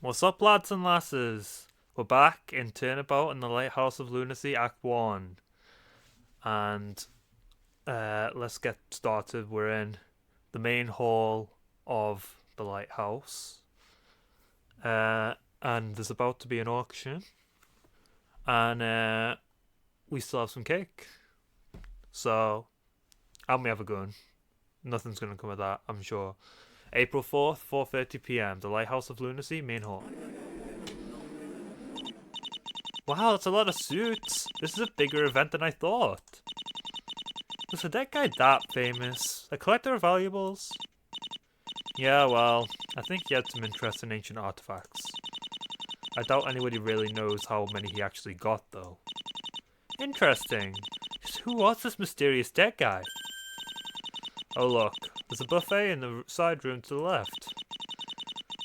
What's up, lads and lasses? We're back in Turnabout in the Lighthouse of Lunacy, Act 1. And let's get started. We're in the main hall of the lighthouse. And there's about to be an auction. And we still have some cake. So, and we have a gun. Nothing's going to come of that, I'm sure. April 4th, 4:30 PM, the Lighthouse of Lunacy, main hall. Wow, that's a lot of suits. This is a bigger event than I thought. Was the dead guy that famous? A collector of valuables? Yeah, well, I think he had some interest in ancient artifacts. I doubt anybody really knows how many he actually got, though. Interesting. Just who was this mysterious dead guy? Oh look, there's a buffet in the side room to the left.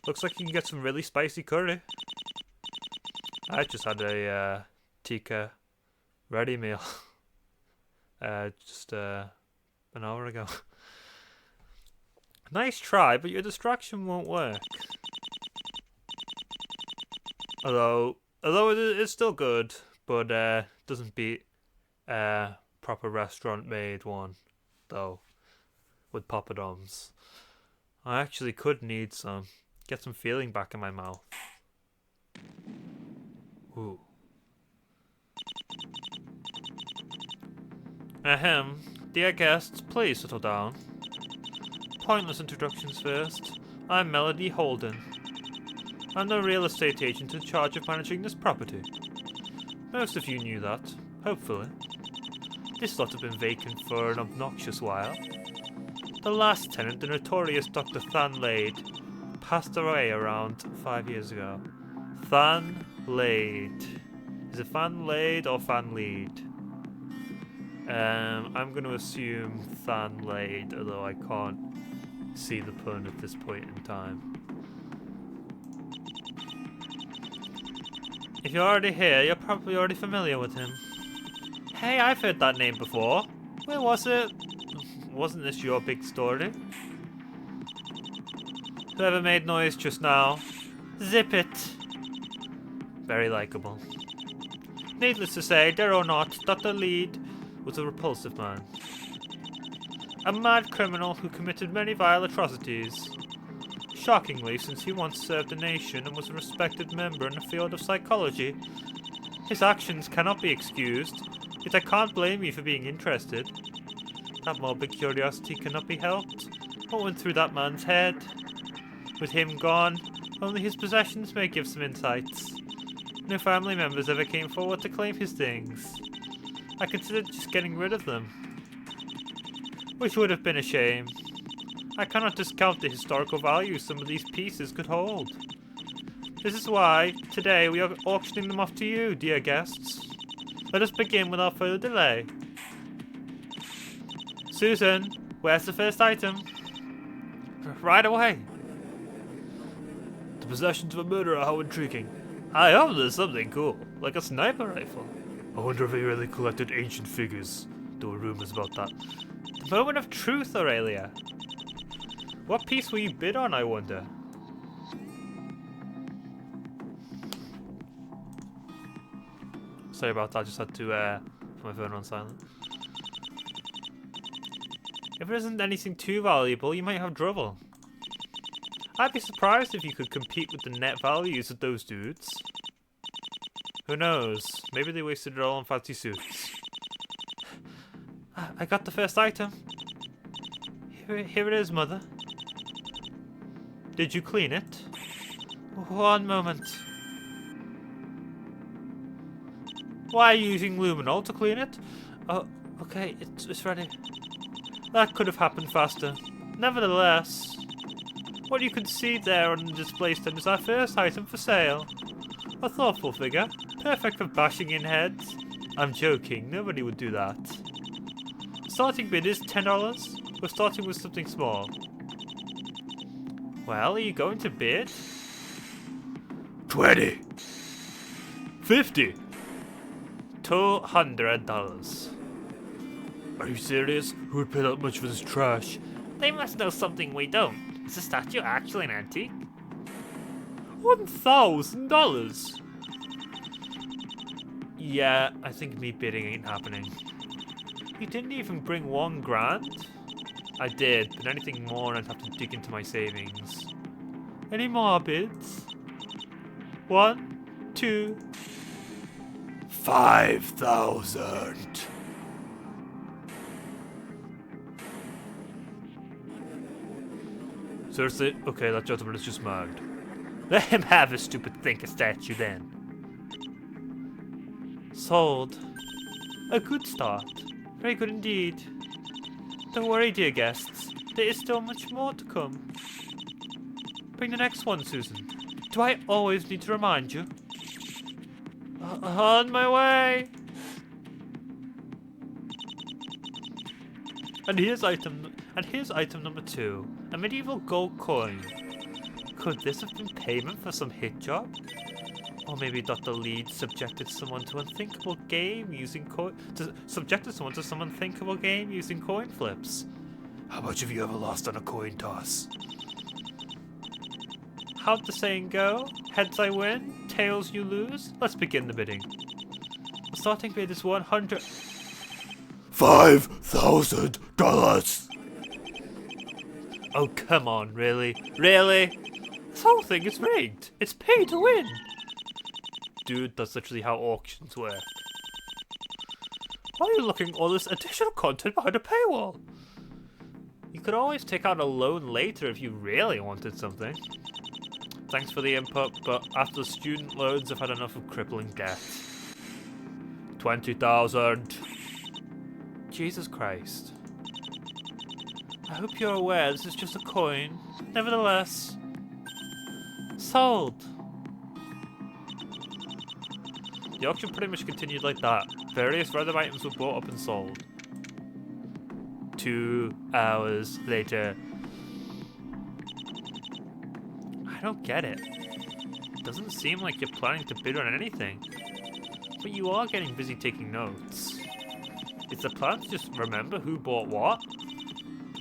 Looks like you can get some really spicy curry. I just had a tikka ready meal. just an hour ago. Nice try, but your distraction won't work. Although it is still good, but doesn't beat proper restaurant made one, though. With poppadoms. I actually could need some. Get some feeling back in my mouth. Ooh. Ahem. Dear guests, please settle down. Pointless introductions first. I'm Melody Holden. I'm the real estate agent in charge of managing this property. Most of you knew that, hopefully. This lot had been vacant for an obnoxious while. The last tenant, the notorious Dr. Than Lade, passed away around 5 years ago. Than Lade. Is it Than Lade or Than Lead? I'm going to assume Than Lade, although I can't see the pun at this point in time. If you're already here, you're probably already familiar with him. Hey, I've heard that name before. Where was it? Wasn't this your big story? Whoever made noise just now, zip it. Very likable. Needless to say, dare or not, Dr. Lead was a repulsive man. A mad criminal who committed many vile atrocities. Shockingly, since he once served a nation and was a respected member in the field of psychology, his actions cannot be excused, yet I can't blame you for being interested. That morbid curiosity cannot be helped. What went through that man's head? With him gone, only his possessions may give some insights. No family members ever came forward to claim his things. I considered just getting rid of them, which would have been a shame. I cannot discount the historical value some of these pieces could hold. This is why, today, we are auctioning them off to you, dear guests. Let us begin without further delay. Susan, where's the first item? Right away. The possessions of a murderer, how intriguing. I hope there's something cool, like a sniper rifle. I wonder if he really collected ancient figures. There were rumors about that. The moment of truth, Aurelia. What piece will you bid on, I wonder? Sorry about that, I just had to put my phone on silent. If it isn't anything too valuable, you might have trouble. I'd be surprised if you could compete with the net values of those dudes. Who knows? Maybe they wasted it all on fancy suits. I got the first item. Here it is, Mother. Did you clean it? One moment. Why are you using luminol to clean it? Oh, okay, it's ready. That could have happened faster. Nevertheless, what you can see there on the display stand is our first item for sale. A thoughtful figure, perfect for bashing in heads. I'm joking, nobody would do that. The starting bid is $10. We're starting with something small. Well, are you going to bid? 20. 50. $200. Are you serious? Who would pay that much for this trash? They must know something we don't. Is the statue actually an antique? $1,000? Yeah, I think me bidding ain't happening. You didn't even bring $1,000? I did, but anything more I'd have to dig into my savings. Any more bids? 1, 2... 5,000. Seriously? Okay, that gentleman is just mad. Let him have his stupid thinker statue then. Sold. A good start. Very good indeed. Don't worry, dear guests. There is still much more to come. Bring the next one, Susan. Do I always need to remind you? On my way! And here's item number 2. A medieval gold coin. Could this have been payment for some hit job? Or maybe Dr. Lead subjected someone to unthinkable game using coin flips. How much have you ever lost on a coin toss? How'd the saying go? Heads I win, tails you lose? Let's begin the bidding. The starting bid is $100. $5,000. Oh, come on, really? Really? This whole thing is rigged. It's pay to win. Dude, that's literally how auctions work. Why are you looking at all this additional content behind a paywall? You could always take out a loan later if you really wanted something. Thanks for the input, but after the student loans, I've had enough of crippling debt. 20,000. Jesus Christ. I hope you're aware this is just a coin. Nevertheless, sold. The auction pretty much continued like that. Various random items were bought up and sold. 2 hours later. I don't get it. Doesn't seem like you're planning to bid on anything. But you are getting busy taking notes. Is the plan to just remember who bought what?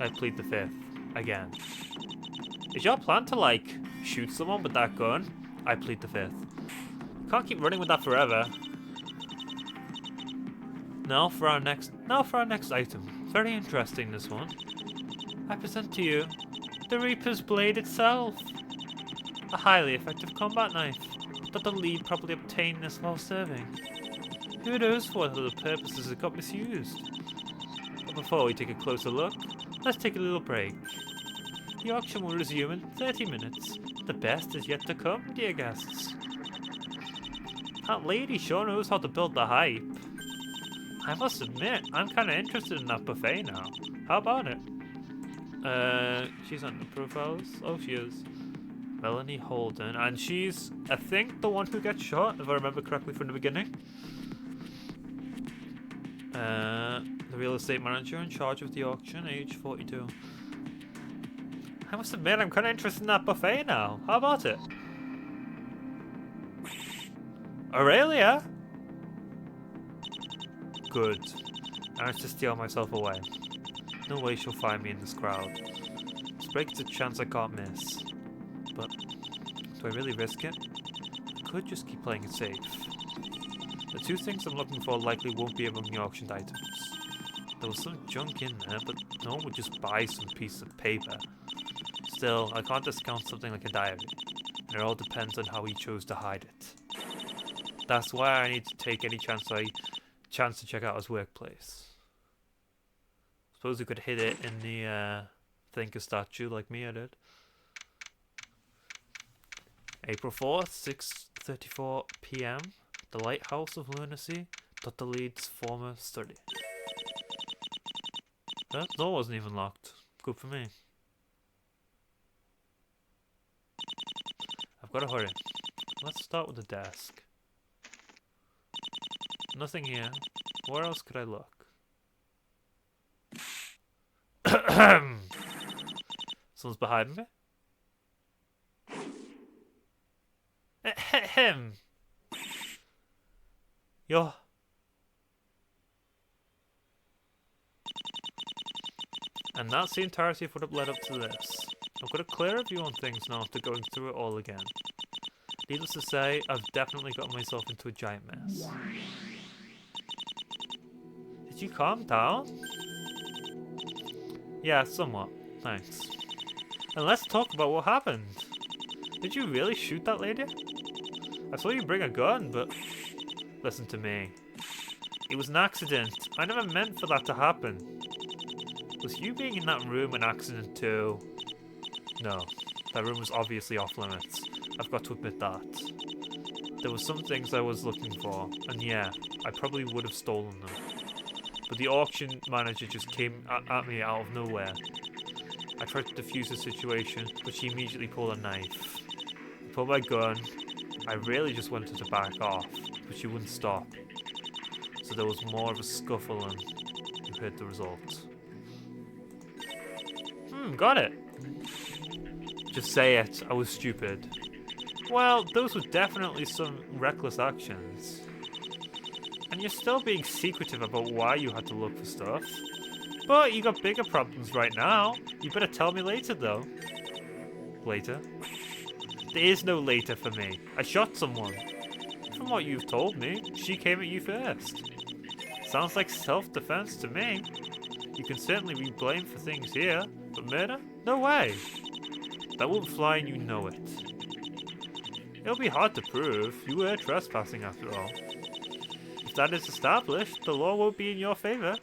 I plead the fifth. Again. Is your plan to, like, shoot someone with that gun? I plead the fifth. You can't keep running with that forever. Now for our next item. Very interesting, this one. I present to you the Reaper's Blade itself. A highly effective combat knife, but the lead probably obtained this while serving. Who knows for what other purposes it got misused? But before we take a closer look, let's take a little break. The auction will resume in 30 minutes. The best is yet to come, dear guests. That lady sure knows how to build the hype. I must admit, I'm kinda interested in that buffet now. How about it? She's on the profiles. Oh, she is. Melanie Holden, and she's, I think, the one who gets shot, if I remember correctly from the beginning. The real estate manager in charge of the auction, age 42. I must admit, I'm kind of interested in that buffet now. How about it? Aurelia? Good. I managed to steal myself away. No way she'll find me in this crowd. This break is a chance I can't miss. But do I really risk it? I could just keep playing it safe. The 2 things I'm looking for likely won't be among the auctioned items. There was some junk in there, but no one would just buy some piece of paper. Still, I can't discount something like a diary, and it all depends on how he chose to hide it. That's why I need to take any chance to check out his workplace. Suppose we could hit it in the thinker statue like Mia did. April 4th, 6:34 PM. The Lighthouse of Lunacy, Dr. Lead's former study. That door wasn't even locked. Good for me. I've got to hurry. Let's start with the desk. Nothing here. Where else could I look? Someone's behind me? Ahem. Yo. And that's the entirety of what led up to this. I've got a clearer view on things now after going through it all again. Needless to say, I've definitely gotten myself into a giant mess. Did you calm down? Yeah, somewhat. Thanks. And let's talk about what happened. Did you really shoot that lady? I saw you bring a gun, but... Listen to me. It was an accident. I never meant for that to happen. Was you being in that room an accident too? No. That room was obviously off limits. I've got to admit that. There were some things I was looking for, and yeah, I probably would have stolen them. But the auction manager just came at me out of nowhere. I tried to defuse the situation, but she immediately pulled a knife. I pulled my gun. I really just wanted to back off, but she wouldn't stop. So there was more of a scuffle, and you heard the result. Got it. Just say it. I was stupid. Well, those were definitely some reckless actions. And you're still being secretive about why you had to look for stuff. But you got bigger problems right now. You better tell me later, though. Later? There is no later for me. I shot someone. From what you've told me, she came at you first. Sounds like self-defense to me. You can certainly be blamed for things here, but murder? No way. That won't fly and you know it. It'll be hard to prove. You were trespassing after all. If that is established, the law won't be in your favor.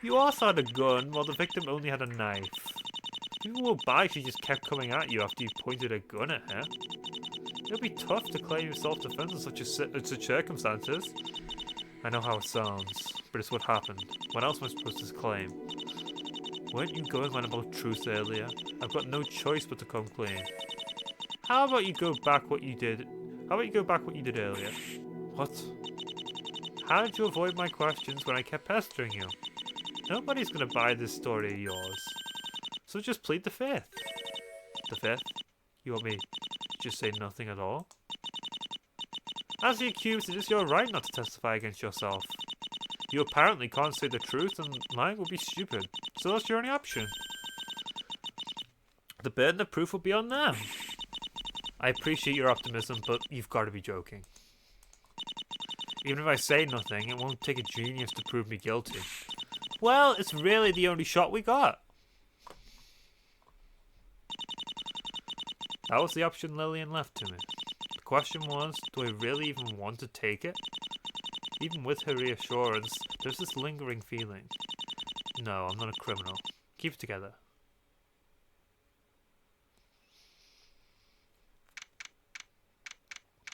You also had a gun, while the victim only had a knife. People will buy she just kept coming at you after you pointed a gun at her. It'll be tough to claim self-defense in such circumstances. I know how it sounds, but it's what happened. What else am I supposed to claim? Weren't you going on about truth earlier? I've got no choice but to come clean. How about you go back what you did? How about you go back what you did earlier? What? How did you avoid my questions when I kept pestering you? Nobody's gonna buy this story of yours. So just plead the fifth. The fifth? You want me to just say nothing at all? As the accused, it is your right not to testify against yourself. You apparently can't say the truth, and lying would be stupid. So that's your only option. The burden of proof will be on them. I appreciate your optimism, but you've got to be joking. Even if I say nothing, it won't take a genius to prove me guilty. Well, it's really the only shot we got. That was the option Lillian left to me. The question was, do I really even want to take it? Even with her reassurance, there's this lingering feeling. No, I'm not a criminal. Keep it together.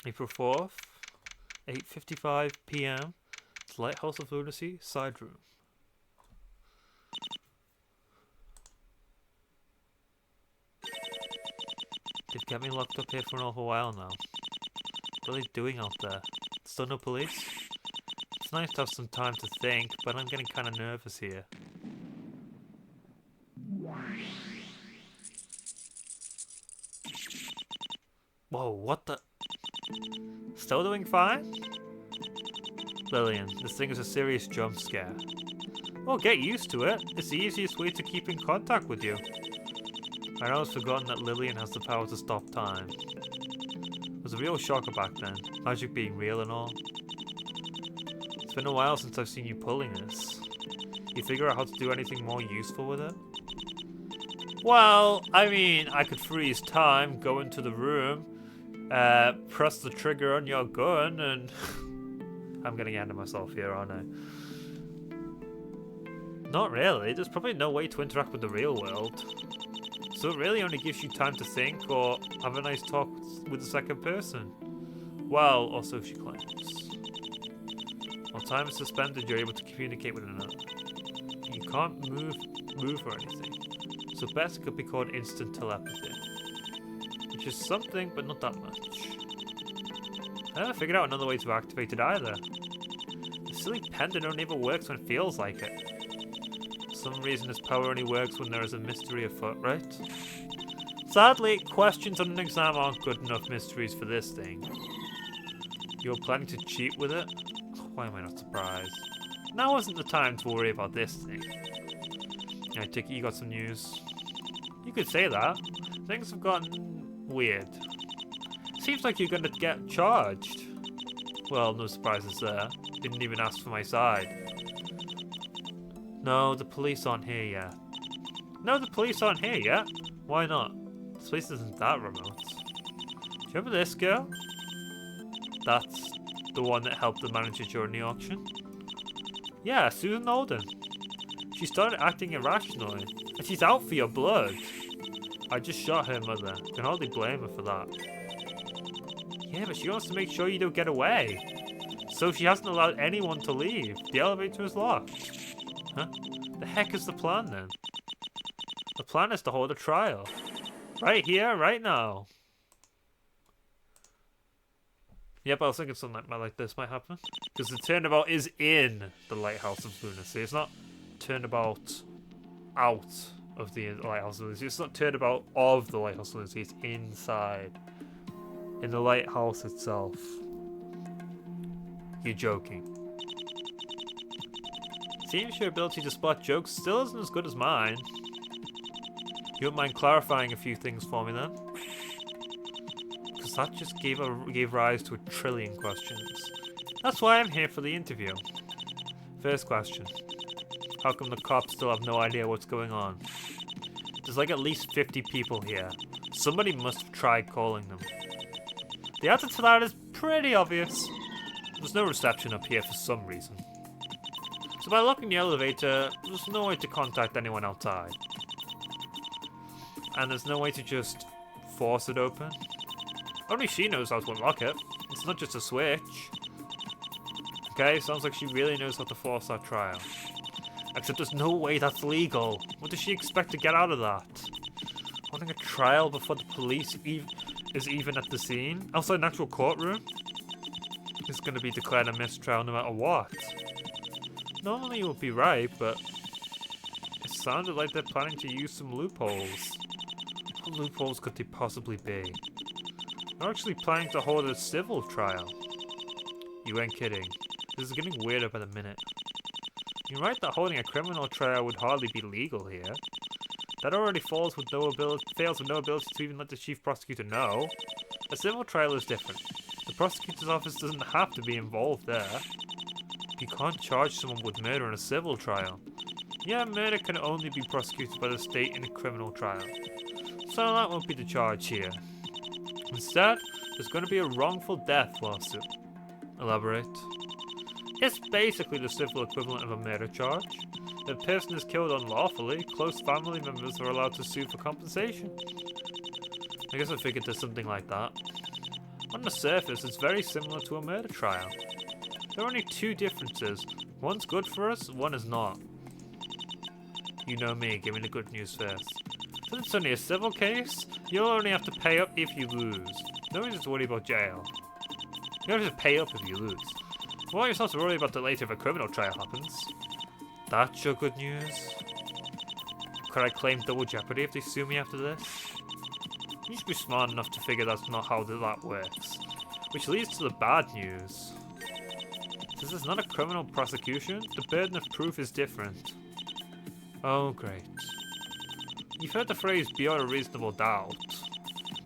April 4th, 8:55 PM, Lighthouse of Lunacy, side room. They've kept me locked up here for an awful while now. What are they doing out there? Still no police? It's nice to have some time to think, but I'm getting kind of nervous here. Whoa, what the? Still doing fine? Lillian, this thing is a serious jump scare. Well, get used to it. It's the easiest way to keep in contact with you. I'd almost forgotten that Lillian has the power to stop time. It was a real shocker back then, magic being real and all. It's been a while since I've seen you pulling this. You figure out how to do anything more useful with it? Well, I mean, I could freeze time, go into the room, press the trigger on your gun, and... I'm getting ahead of myself here, aren't I? Not really. There's probably no way to interact with the real world. So it really only gives you time to think or have a nice talk with the second person. Well, or so she claims. While time is suspended, you're able to communicate with another. You can't move or anything. So best could be called instant telepathy. Which is something, but not that much. I never figured out another way to activate it either. The silly pendant only ever works when it feels like it. For some reason this power only works when there is a mystery afoot, right? Sadly, questions on an exam aren't good enough mysteries for this thing. You're planning to cheat with it? Why am I not surprised? Now isn't the time to worry about this thing. I take it you got some news. You could say that. Things have gotten weird. Seems like you're gonna get charged. Well, no surprises there. Didn't even ask for my side. No, the police aren't here yet. No, the police aren't here yet? Why not? This place isn't that remote. Do you remember this girl? That's the one that helped the manager during the auction? Yeah, Susan Alden. She started acting irrationally, and she's out for your blood. I just shot her mother. Can hardly blame her for that. Yeah, but she wants to make sure you don't get away. So she hasn't allowed anyone to leave. The elevator is locked. Huh? The heck is the plan then? The plan is to hold a trial. Right here, right now. Yep, I was thinking something like this might happen. Because the turnabout is in the Lighthouse of Lunacy. It's not turnabout out of the Lighthouse of Lunacy. It's not turnabout of the Lighthouse of Lunacy. It's inside. In the lighthouse itself. You're joking. Seems your ability to spot jokes still isn't as good as mine. You wouldn't mind clarifying a few things for me then? Because that just gave rise to 1 trillion questions. That's why I'm here for the interview. First question. How come the cops still have no idea what's going on? There's like at least 50 people here. Somebody must have tried calling them. The answer to that is pretty obvious. There's no reception up here for some reason. So by locking the elevator, there's no way to contact anyone outside. And there's no way to just force it open. Only she knows how to unlock it. It's not just a switch. Okay, sounds like she really knows how to force that trial. Except there's no way that's legal. What does she expect to get out of that? Holding a trial before the police is even at the scene? Outside an actual courtroom? It's going to be declared a mistrial no matter what. Normally you would be right, but it sounded like they're planning to use some loopholes. What loopholes could they possibly be? They're actually planning to hold a civil trial. You ain't kidding. This is getting weirder by the minute. You're right that holding a criminal trial would hardly be legal here. That already fails with no ability to even let the chief prosecutor know. A civil trial is different. The prosecutor's office doesn't have to be involved there. You can't charge someone with murder in a civil trial. Yeah, murder can only be prosecuted by the state in a criminal trial. So that won't be the charge here. Instead, there's going to be a wrongful death lawsuit. Elaborate. It's basically the civil equivalent of a murder charge. If a person is killed unlawfully, close family members are allowed to sue for compensation. I guess I figured there's something like that. On the surface, it's very similar to a murder trial. There are only 2 differences. One's good for us, one is not. You know me, give me the good news first. Since it's only a civil case, you'll only have to pay up if you lose. No reason to worry about jail. You don't have to pay up if you lose. Well, you're not to worry about the later if a criminal trial happens. That's your good news? Could I claim double jeopardy if they sue me after this? You should be smart enough to figure that's not how that works. Which leads to the bad news. Since it's not a criminal prosecution, the burden of proof is different. Oh, great. You've heard the phrase beyond a reasonable doubt.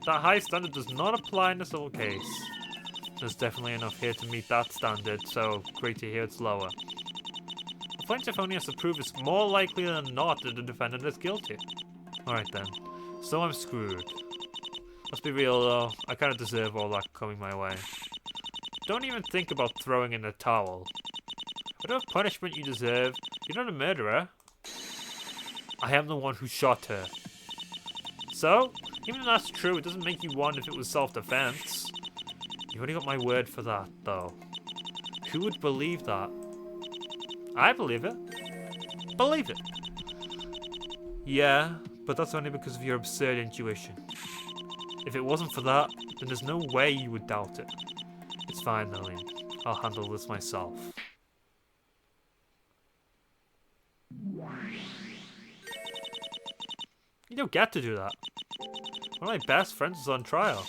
That high standard does not apply in a civil case. There's definitely enough here to meet that standard, so great to hear it's lower. The plaintiff only has to prove it's more likely than not that the defendant is guilty. Alright then, so I'm screwed. Let's be real though, I kinda deserve all that coming my way. Don't even think about throwing in the towel. Whatever punishment you deserve, you're not a murderer. I am the one who shot her. So, even if that's true, it doesn't make you one if it was self-defense. You've only got my word for that, though. Who would believe that? I believe it. Believe it. Yeah, but that's only because of your absurd intuition. If it wasn't for that, then there's no way you would doubt it. It's fine, Lillian. I'll handle this myself. You don't get to do that. One of my best friends is on trial.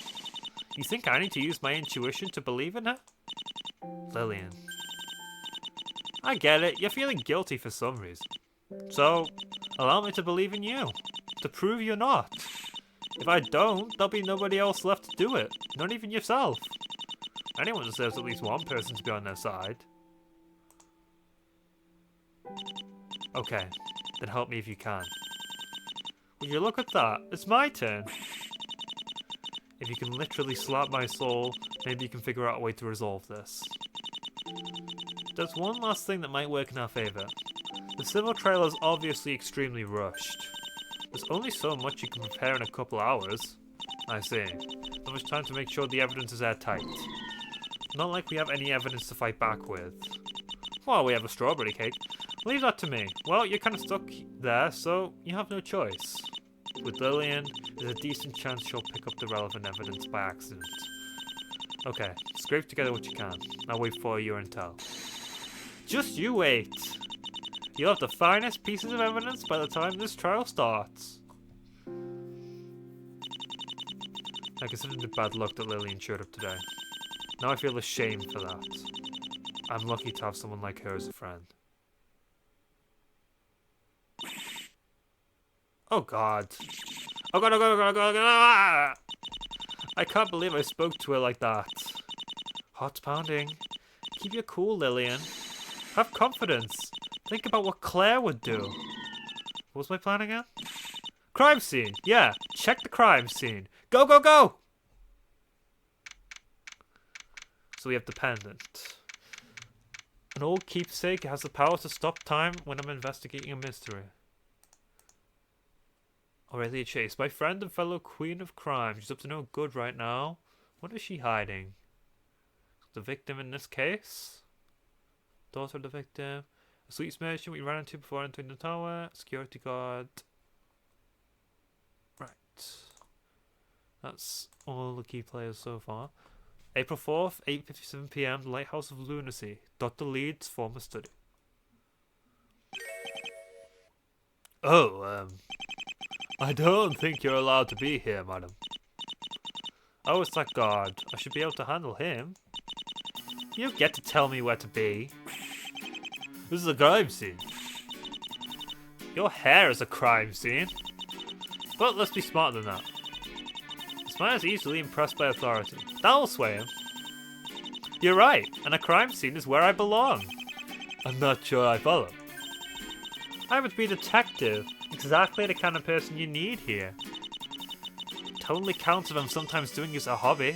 You think I need to use my intuition to believe in her? Lillian. I get it, you're feeling guilty for some reason. So, allow me to believe in you. To prove you're not. If I don't, there'll be nobody else left to do it. Not even yourself. Anyone deserves at least one person to be on their side. Okay, then help me if you can. Would you look at that? It's my turn. If you can literally slap my soul, maybe you can figure out a way to resolve this. There's one last thing that might work in our favour. The civil trial is obviously extremely rushed. There's only so much you can prepare in a couple hours. I see. Not much time to make sure the evidence is airtight. Not like we have any evidence to fight back with. Well, we have a strawberry cake. Leave that to me. Well, you're kind of stuck there, so you have no choice. With Lillian, there's a decent chance she'll pick up the relevant evidence by accident. Okay, scrape together what you can. I'll wait for your intel. Just you wait! You'll have the finest pieces of evidence by the time this trial starts. I considered it bad luck that Lillian showed up today. Now I feel ashamed for that. I'm lucky to have someone like her as a friend. Oh god. Oh god, oh god, oh god, oh god, oh god. I can't believe I spoke to her like that. Heart's pounding. Keep your cool, Lillian. Have confidence. Think about what Claire would do. What was my plan again? Crime scene. Yeah, check the crime scene. Go, go, go! So we have the pendant. An old keepsake has the power to stop time when I'm investigating a mystery. Aurelia Chase, my friend and fellow queen of crime. She's up to no good right now. What is she hiding? The victim in this case? Daughter of the victim. A sweets merchant we ran into before entering the tower. Security guard. Right. That's all the key players so far. April 4th, 8:57 PM, the Lighthouse of Lunacy. Dr. Leeds' former study. Oh, I don't think you're allowed to be here, madam. Oh, it's that guard. I should be able to handle him. You don't get to tell me where to be. This is a crime scene. Your hair is a crime scene. But let's be smarter than that. This man is easily impressed by authority. That'll sway him. You're right, and a crime scene is where I belong. I'm not sure I follow. I would be a detective. Exactly the kind of person you need here. Totally counts if I'm sometimes doing this a hobby.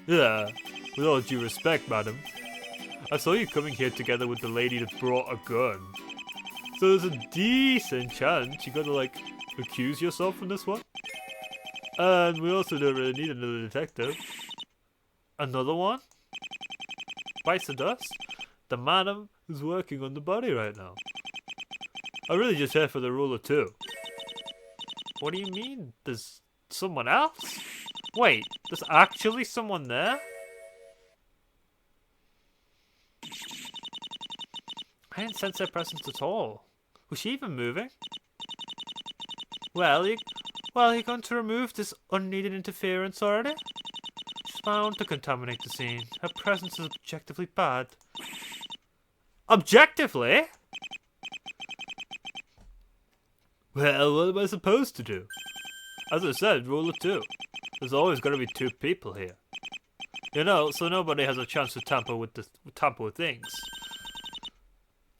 Yeah, with all due respect, madam. I saw you coming here together with the lady that brought a gun. So there's a decent chance you gotta, like, accuse yourself from this one. And we also don't really need another detective. Another one? Bites the dust? The madam is working on the body right now. I'm really just here for the rule of two. What do you mean? There's someone else? Wait, there's actually someone there? I didn't sense their presence at all. Was she even moving? Well, you're going to remove this unneeded interference already? She's bound to contaminate the scene. Her presence is objectively bad. Objectively? Well, what am I supposed to do? As I said, rule of two. There's always got to be two people here. You know, so nobody has a chance to tamper with things.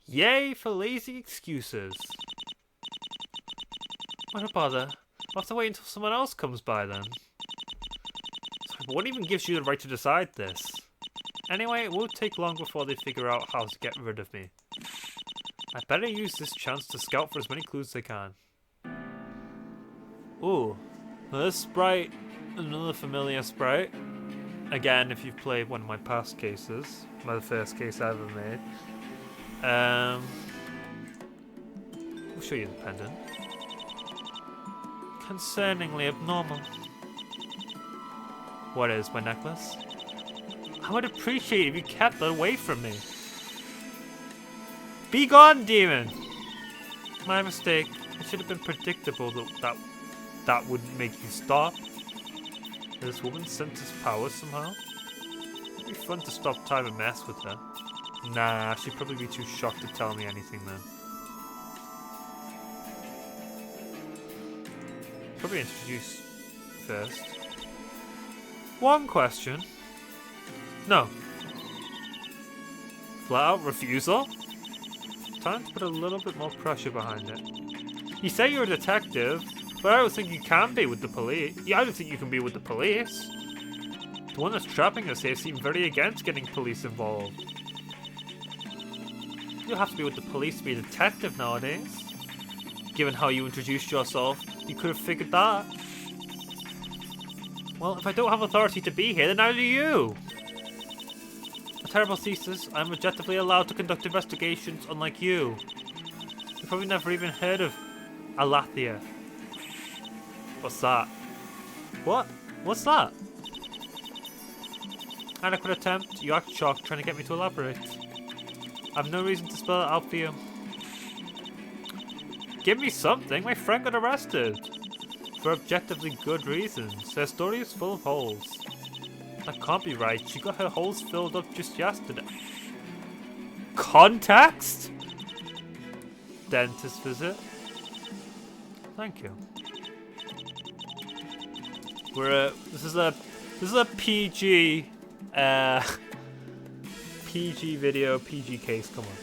Yay for lazy excuses. What a bother. I'll have to wait until someone else comes by then. Sorry, but what even gives you the right to decide this? Anyway, it won't take long before they figure out how to get rid of me. I better use this chance to scout for as many clues as I can. Ooh, well, this sprite, another familiar sprite. Again, if you've played one of my past cases, my first case I ever made. We'll show you the pendant. Concerningly abnormal. What is my necklace? I would appreciate it if you kept that away from me. Be gone, demon! My mistake. It should have been predictable that would make you stop. This woman senses power somehow. It'd be fun to stop time and mess with her. Nah, she'd probably be too shocked to tell me anything then. probably introduce first. One question. No. Flat out refusal? Time to put a little bit more pressure behind it. You say you're a detective, but I don't think you can be with the police. Yeah, I don't think you can be with the police. The one that's trapping us here seemed very against getting police involved. You don't have to be with the police to be a detective nowadays. Given how you introduced yourself, you could have figured that. Well, if I don't have authority to be here, then neither do you. A terrible thesis. I'm objectively allowed to conduct investigations, unlike you. You've probably never even heard of Alathia. What's that? What? What's that? Adequate attempt. You act shocked, trying to get me to elaborate. I've no reason to spell it out for you. Give me something. My friend got arrested. For objectively good reasons. Their story is full of holes. That can't be right. She got her holes filled up just yesterday. Context? Dentist visit. Thank you. This is a PG PG video, PG case. Come on.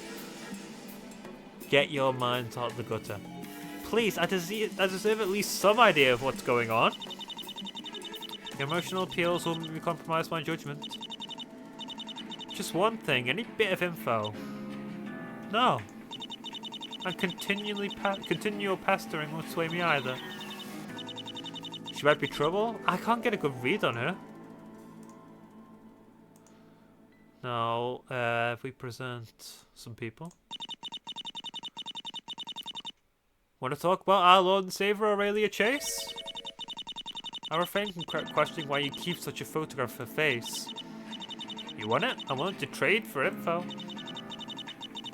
Get your minds out of the gutter. Please, I deserve at least some idea of what's going on. Your emotional appeals will make me compromise my judgment. Just one thing, any bit of info. No. And continual pestering won't sway me either. She might be trouble. I can't get a good read on her. Now, if we present some people. Want to talk about our Lord and Savior Aurelia Chase? I refrain from questioning why you keep such a photograph of her face. You want it? I'm willing to trade for info.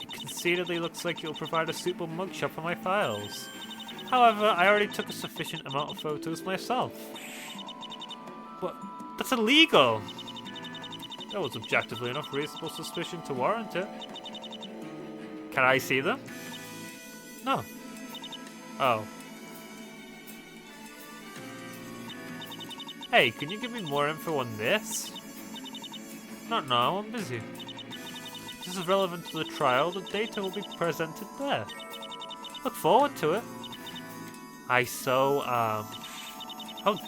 It conceitedly looks like you'll provide a suitable mugshot for my files. However, I already took a sufficient amount of photos myself. But that's illegal! There was objectively enough reasonable suspicion to warrant it. Can I see them? No. Oh. Hey, can you give me more info on this? Not now, I'm busy. If this is relevant to the trial, the data will be presented there. Look forward to it. How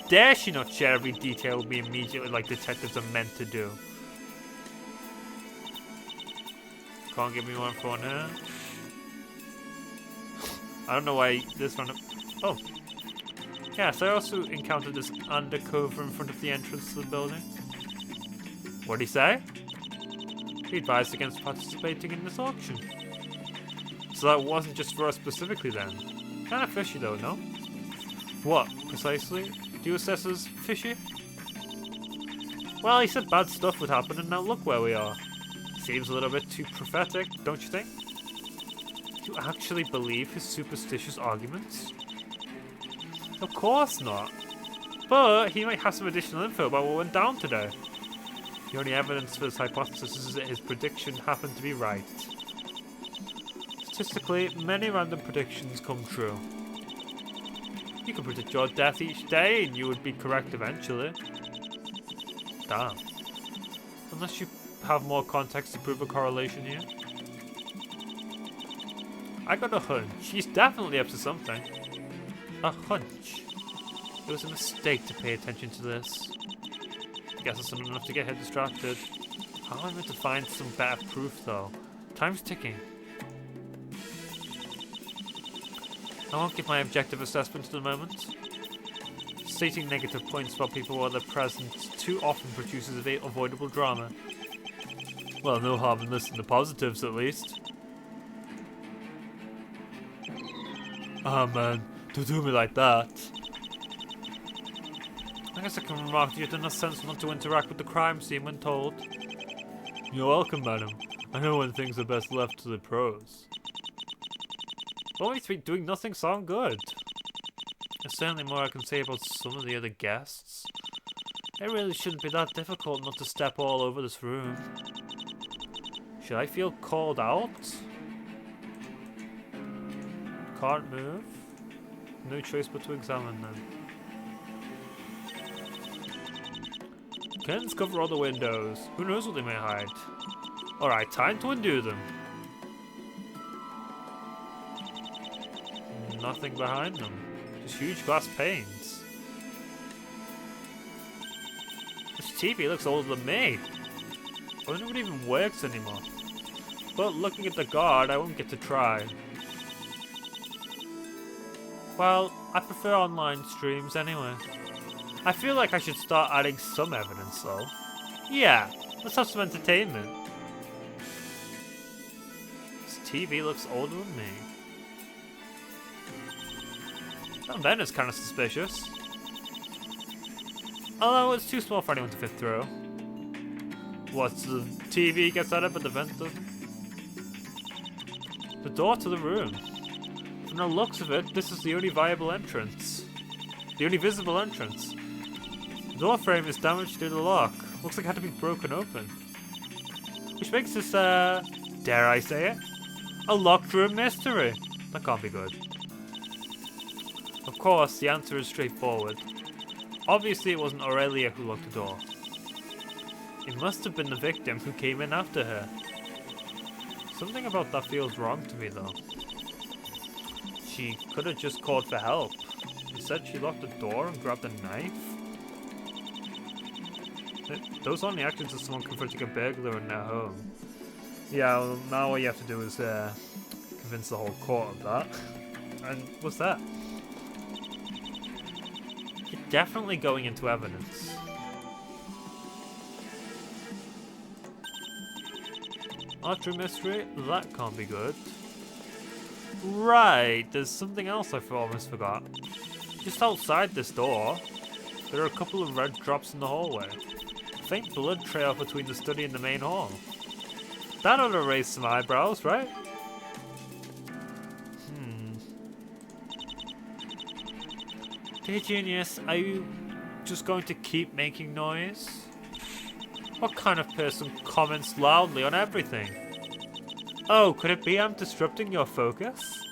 dare she not share every detail with me immediately like detectives are meant to do? Can't give me more info on her. I don't know why this one... Oh. Yes, I also encountered this undercover in front of the entrance to the building. What'd he say? He advised against participating in this auction. So that wasn't just for us specifically then. Kinda fishy though, no? What, precisely? Do you assess as fishy? Well, he said bad stuff would happen and now look where we are. Seems a little bit too prophetic, don't you think? Do you actually believe his superstitious arguments? Of course not. But he might have some additional info about what went down today. The only evidence for this hypothesis is that his prediction happened to be right. Statistically, many random predictions come true. You could predict your death each day and you would be correct eventually. Damn. Unless you have more context to prove a correlation here. I got a hunch. He's definitely up to something. A hunch. It was a mistake to pay attention to this. I guess it's enough to get her distracted. How am I meant to find some better proof though? Time's ticking. I won't give my objective assessment at the moment. Stating negative points while people are present too often produces avoidable drama. Well, no harm in listening to positives at least. Ah man, don't do me like that. I guess I can remark that you had enough sense not to interact with the crime scene when told. You're welcome, madam. I know when things are best left to the pros. Only three doing nothing sound good. There's certainly more I can say about some of the other guests. It really shouldn't be that difficult not to step all over this room. Should I feel called out? Can't move. No choice but to examine them. Curtains cover all the windows. Who knows what they may hide? Alright, time to undo them. Nothing behind them. Just huge glass panes. This TV looks older than me. I wonder if it even works anymore. But looking at the guard, I won't get to try. Well, I prefer online streams anyway. I feel like I should start adding some evidence though. Yeah, let's have some entertainment. This TV looks older than me. That vent is kind of suspicious. Although it's too small for anyone to fit through. What, the TV gets out of it, but the vent doesn't? The door to the room. From the looks of it, this is the only viable entrance. The only visible entrance. The door frame is damaged due to the lock. Looks like it had to be broken open. Which makes this, dare I say it, a locked room mystery. That can't be good. Of course, the answer is straightforward. Obviously, it wasn't Aurelia who locked the door. It must have been the victim who came in after her. Something about that feels wrong to me, though. She could have just called for help. You said she locked the door and grabbed a knife? Those aren't the actions of someone confronting a burglar in their home. Yeah, well, now all you have to do is convince the whole court of that. And what's that? You're definitely going into evidence. Archery mystery? That can't be good. Right, there's something else I almost forgot. Just outside this door, there are a couple of red drops in the hallway. A faint blood trail between the study and the main hall. That ought to raise some eyebrows, right? Hey genius, are you just going to keep making noise? What kind of person comments loudly on everything? Oh, could it be I'm disrupting your focus?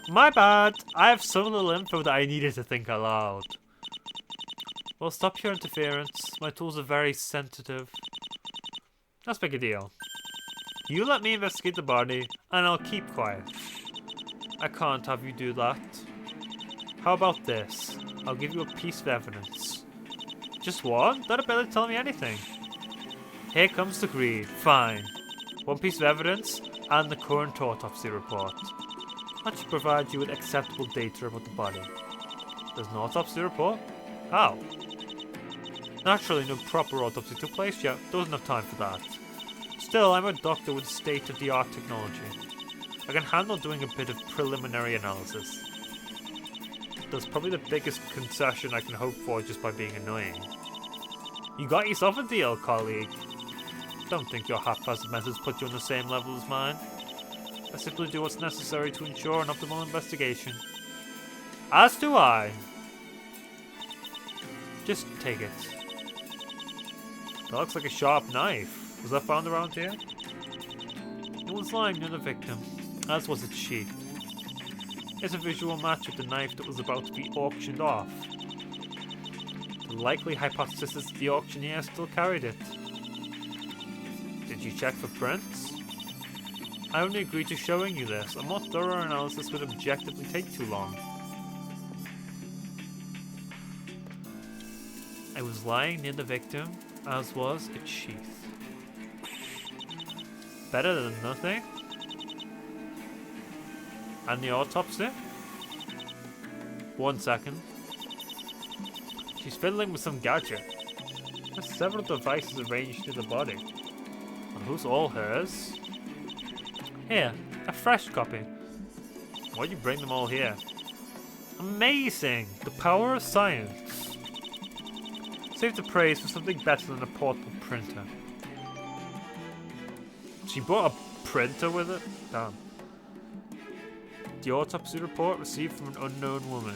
My bad, I have some little info that I needed to think aloud. Well, stop your interference. My tools are very sensitive. Let's make a deal. You let me investigate the body, and I'll keep quiet. I can't have you do that. How about this? I'll give you a piece of evidence. Just one? That'll barely tell me anything. Here comes the greed. Fine. One piece of evidence, and the current autopsy report. That should provide you with acceptable data about the body. There's an autopsy report? How? Naturally, no proper autopsy took place yet. There wasn't enough time for that. Still, I'm a doctor with state-of-the-art technology. I can handle doing a bit of preliminary analysis. That's probably the biggest concession I can hope for just by being annoying. You got yourself a deal, colleague. Don't think your haphazard methods put you on the same level as mine. I simply do what's necessary to ensure an optimal investigation. As do I. Just take it. That looks like a sharp knife. Was that found around here? It was lying near the victim, as was its sheath. It's a visual match with the knife that was about to be auctioned off. The likely hypothesis is the auctioneer still carried it. Did you check for prints? I only agreed to showing you this. A more thorough analysis would objectively take too long. It was lying near the victim, as was its sheath. Better than nothing? And the autopsy? 1 second. She's fiddling with some gadget. There's several devices arranged near the body. And who's all hers? Here, a fresh copy. Why'd you bring them all here? Amazing! The power of science. Save the praise for something better than a portable printer. She brought a printer with it? Damn. The autopsy report received from an unknown woman.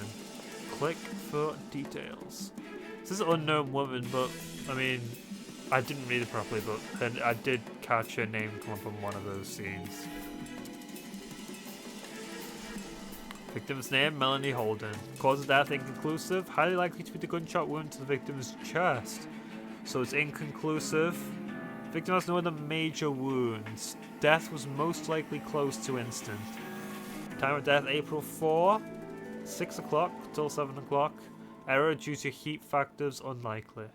Click for details. This is an unknown woman, but, I mean, I didn't read it properly, but I did catch her name come up on one of those scenes. Victim's name, Melanie Holden. Cause of death inconclusive, highly likely to be the gunshot wound to the victim's chest. so it's inconclusive. Victim has no other major wounds. Death was most likely close to instant. Time of death April 4, 6 o'clock till 7 o'clock. Error due to heat factors unlikely.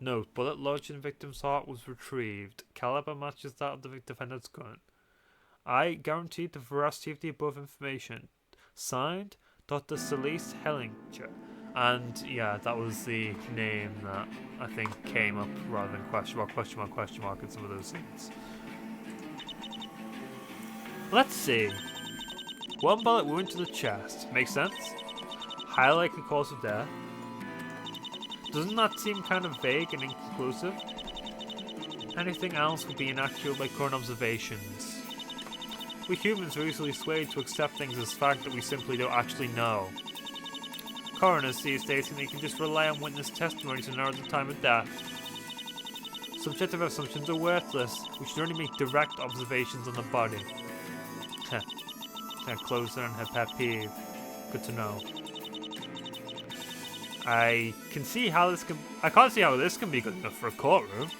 Note, bullet lodged in victim's heart was retrieved. Caliber matches that of the defendant's gun. I guarantee the veracity of the above information. Signed, Dr. Celeste Hellinger. And yeah, that was the name that I think came up rather than question mark in some of those things. Let's see. One bullet wound to the chest. Makes sense? Highly likely cause of death. Doesn't that seem kind of vague and inconclusive? Anything else would be inaccurate by current observations. We humans are easily swayed to accept things as fact that we simply don't actually know. Coroners these days think they can just rely on witness testimony to narrow the time of death. Subjective assumptions are worthless. We should only make direct observations on the body. Closer and her pet peeve. Good to know. I can't see how this can be good enough for a courtroom.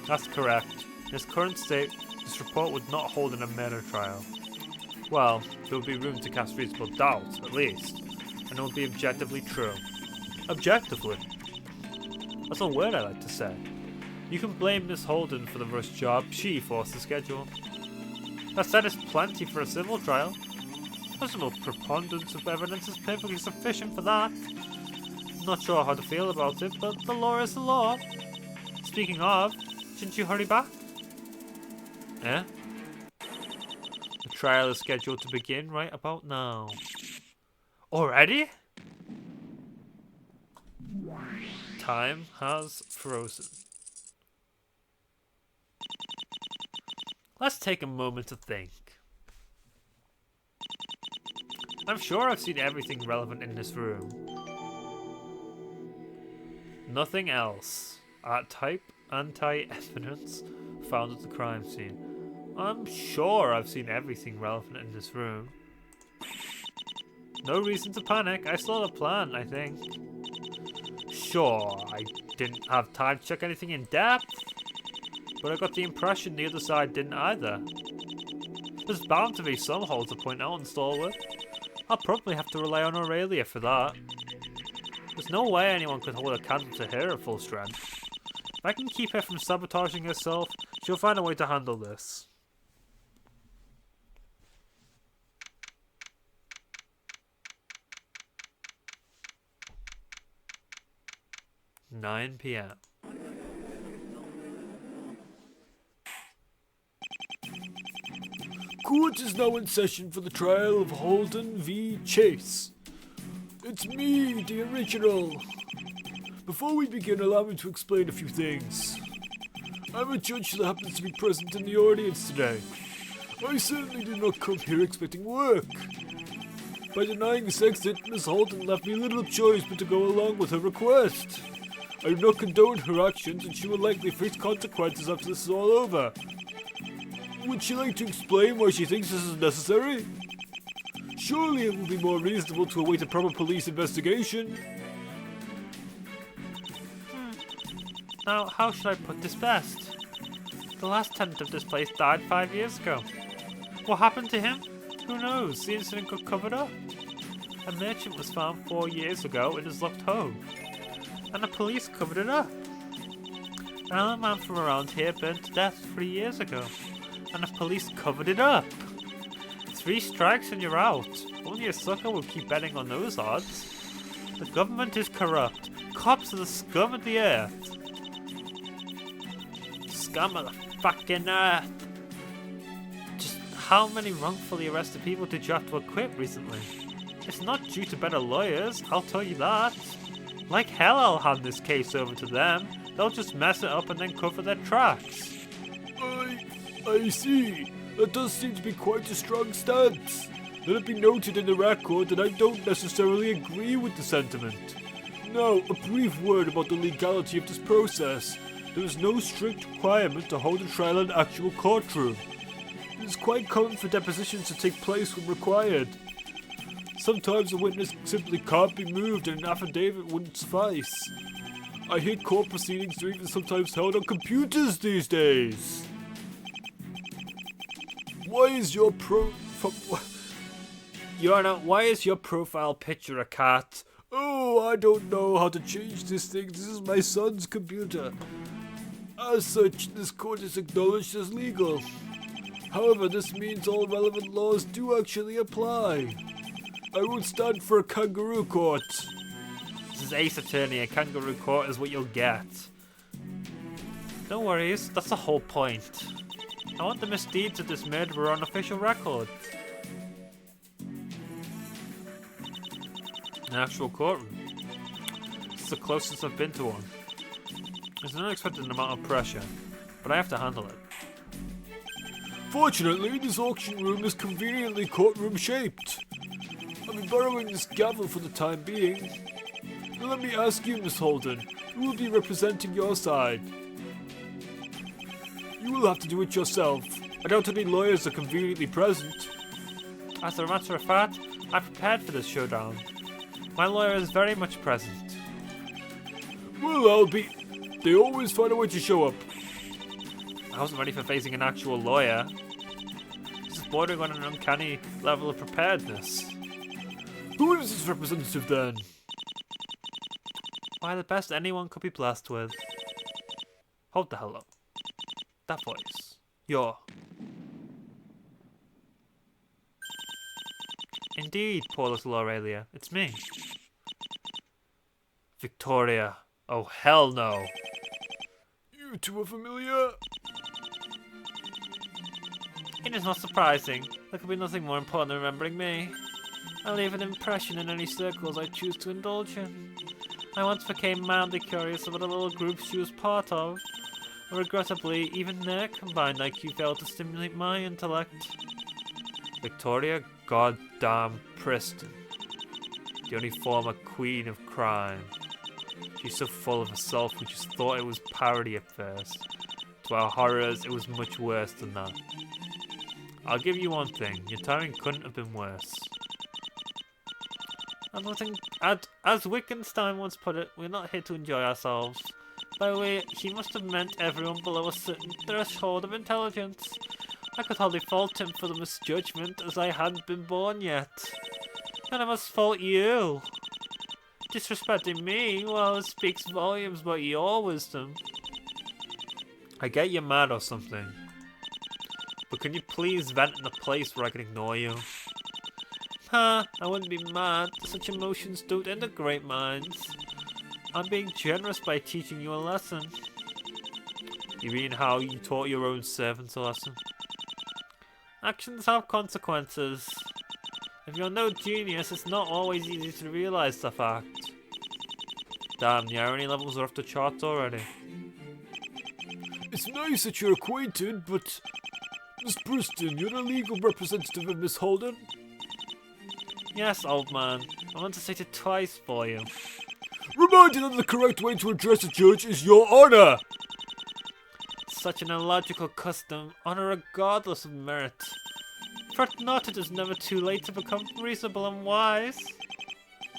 That's correct. In its current state, this report would not hold in a murder trial. Well, there would be room to cast reasonable doubt, at least. And it would be objectively true. Objectively? That's a word I like to say. You can blame Miss Holden for the rushed job. She forced the schedule. That said, is plenty for a civil trial. Reasonable preponderance of evidence is perfectly sufficient for that. Not sure how to feel about it, but the law is the law. Speaking of, shouldn't you hurry back? Eh? The trial is scheduled to begin right about now. Already? Time has frozen. Let's take a moment to think. I'm sure I've seen everything relevant in this room. Nothing else. Type anti-evidence found at the crime scene. I'm sure I've seen everything relevant in this room. No reason to panic. I still have a plan, I think. Sure, I didn't have time to check anything in depth, but I got the impression the other side didn't either. There's bound to be some holes to point out and stall with. I'll probably have to rely on Aurelia for that. There's no way anyone could hold a candle to her at full strength. If I can keep her from sabotaging herself, she'll find a way to handle this. (9 p.m) Court is now in session for the trial of Holden v. Chase. It's me, the original. Before we begin, allow me to explain a few things. I'm a judge that happens to be present in the audience today. I certainly did not come here expecting work. By denying this exit, Miss Holden left me little choice but to go along with her request. I do not condone her actions, and she will likely face consequences after this is all over. Would she like to explain why she thinks this is necessary? Surely it will be more reasonable to await a proper police investigation. Now, how should I put this best? The last tenant of this place died 5 years ago. What happened to him? Who knows? The incident got covered up. A merchant was found 4 years ago in his locked home, and the police covered it up. Another man from around here burned to death 3 years ago, and the police covered it up. 3 strikes and you're out. Only a sucker will keep betting on those odds. The government is corrupt. Cops are the scum of the earth. Scum of the fucking earth. Just how many wrongfully arrested people did you have to acquit recently? It's not due to better lawyers, I'll tell you that. Like hell I'll hand this case over to them. They'll just mess it up and then cover their tracks. I see. That does seem to be quite a strong stance. Let it be noted in the record that I don't necessarily agree with the sentiment. Now, a brief word about the legality of this process. There is no strict requirement to hold a trial in an actual courtroom. It is quite common for depositions to take place when required. Sometimes a witness simply can't be moved and an affidavit wouldn't suffice. I hate court proceedings are even sometimes held on computers these days. Why is your Your Honor, why is your profile picture a cat? Oh, I don't know how to change this thing. This is my son's computer. As such, this court is acknowledged as legal. However, this means all relevant laws do actually apply. I won't stand for a kangaroo court. This is Ace Attorney, a kangaroo court is what you'll get. No worries, that's the whole point. I want the misdeeds of this murderer on official record. An actual courtroom. It's the closest I've been to one. There's an unexpected amount of pressure, but I have to handle it. Fortunately, this auction room is conveniently courtroom shaped. I'll be borrowing this gavel for the time being. Now let me ask you, Miss Holden, who will be representing your side? You will have to do it yourself. I doubt any lawyers are conveniently present. As a matter of fact, I prepared for this showdown. My lawyer is very much present. Well, they always find a way to show up. I wasn't ready for facing an actual lawyer. This is bordering on an uncanny level of preparedness. Who is this representative then? Why, the best anyone could be blessed with. Hold the hell up. That voice. Indeed, poor little Aurelia. It's me. Victoria. Oh, hell no. You two are familiar? It is not surprising. There could be nothing more important than remembering me. I leave an impression in any circles I choose to indulge in. I once became madly curious about the little group she was part of. Regrettably, even their combined IQ failed to stimulate my intellect. Victoria goddamn Preston. The only former queen of crime. She's so full of herself we just thought it was parody at first. To our horrors, it was much worse than that. I'll give you one thing, your timing couldn't have been worse. As Wittgenstein once put it, we're not here to enjoy ourselves. By the way, he must have meant everyone below a certain threshold of intelligence. I could hardly fault him for the misjudgment, as I hadn't been born yet. And I must fault you. Disrespecting me, well, it speaks volumes about your wisdom. I get you're mad or something. But can you please vent in a place where I can ignore you? I wouldn't be mad. Such emotions don't integrate minds. I'm being generous by teaching you a lesson. You mean how you taught your own servants a lesson? Actions have consequences. If you're no genius, it's not always easy to realise the fact. Damn, the irony levels are off the charts already. It's nice that you're acquainted, but... Miss Preston, you're the legal representative of Miss Holden? Yes, old man. I want to say it twice for you. Reminded that the correct way to address a judge is your honour! Such an illogical custom, honour regardless of merit. Fret not, it is never too late to become reasonable and wise.